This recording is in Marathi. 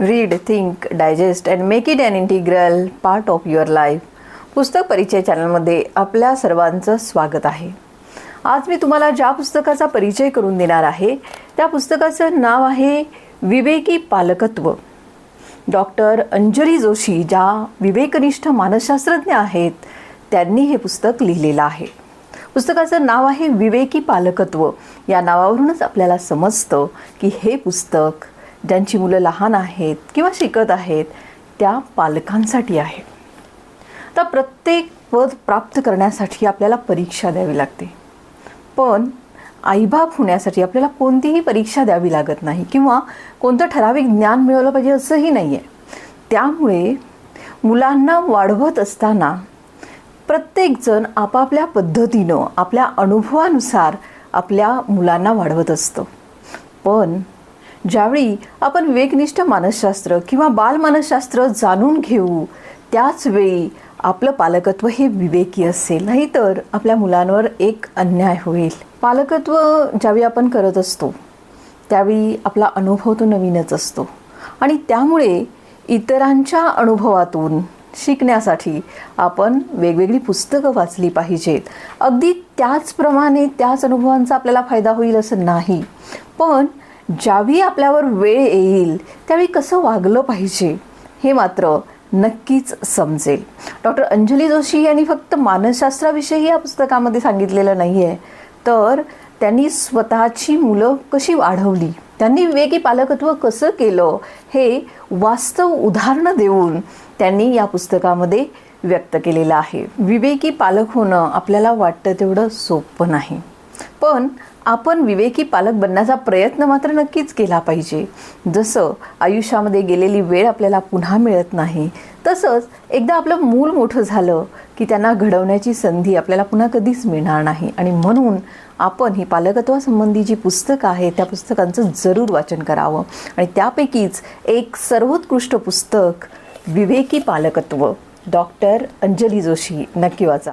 Read, think, digest and make it an integral part of your life. पुस्तक परिचय चॅनलमध्ये आपल्या सर्वांचं स्वागत आहे. आज मी तुम्हाला ज्या पुस्तकाचा परिचय करून देणार आहे त्या पुस्तकाचं नाव आहे विवेकी पालकत्व. डॉक्टर अंजली जोशी ज्या विवेकनिष्ठ मानसशास्त्रज्ञ आहेत त्यांनी हे पुस्तक लिहिलेलं आहे. पुस्तकाचं नाव आहे विवेकी पालकत्व. या नावावरूनच आपल्याला समजतं की हे पुस्तक ज्यांची मुलं लहान आहेत किंवा शिकत आहेत त्या पालकांसाठी आहे. तर प्रत्येक पद प्राप्त करण्यासाठी आपल्याला परीक्षा द्यावी लागते, पण आईबाप होण्यासाठी आपल्याला कोणतीही परीक्षा द्यावी लागत नाही किंवा कोणतं ठराविक ज्ञान मिळवलं पाहिजे असंही नाही आहे. त्यामुळे मुलांना वाढवत असताना प्रत्येकजण आपापल्या पद्धतीनं आपल्या अनुभवानुसार आपल्या मुलांना वाढवत असतं. पण ज्यावेळी आपण विवेकनिष्ठ मानसशास्त्र किंवा बालमानसशास्त्र जाणून घेऊ त्याच वेळी आपलं पालकत्व हे विवेकी असेल, नाहीतर आपल्या मुलांवर एक अन्याय होईल. पालकत्व ज्यावेळी आपण करत असतो त्यावेळी आपला अनुभव तो नवीनच असतो आणि त्यामुळे इतरांच्या अनुभवातून शिकण्यासाठी आपण वेगवेगळी पुस्तकं वाचली पाहिजेत. अगदी त्याचप्रमाणे त्याच अनुभवांचा आपल्याला फायदा होईल असं नाही, पण ज्यावेळी आपल्यावर वेळ येईल त्यावेळी कसं वागलं पाहिजे हे मात्र नक्कीच समजेल. डॉक्टर अंजली जोशी यांनी फक्त मानसशास्त्राविषयी या पुस्तकामध्ये सांगितलेलं नाही आहे, तर त्यांनी स्वतःची मुलं कशी वाढवली, त्यांनी विवेकी पालकत्व कसं केलं हे वास्तव उदाहरणं देऊन त्यांनी या पुस्तकामध्ये व्यक्त केलेलं आहे. विवेकी पालक होणं आपल्याला वाटतं तेवढं सोपं नाही, पण आपण विवेकी पालक बनण्याचा प्रयत्न मात्र नक्कीच केला पाहिजे. जसं आयुष्यामध्ये गेलेली वेळ आपल्याला पुन्हा मिळत नाही, तसंच एकदा आपलं मूल मोठं झालं की त्यांना घडवण्याची संधी आपल्याला पुन्हा कधीच मिळणार नाही. आणि म्हणून आपण ही पालकत्वासंबंधी जी पुस्तकं आहेत त्या पुस्तकांचं जरूर वाचन करावं. आणि त्यापैकीच एक सर्वोत्कृष्ट पुस्तक विवेकी पालकत्व, डॉक्टर अंजली जोशी, नक्की वाचा.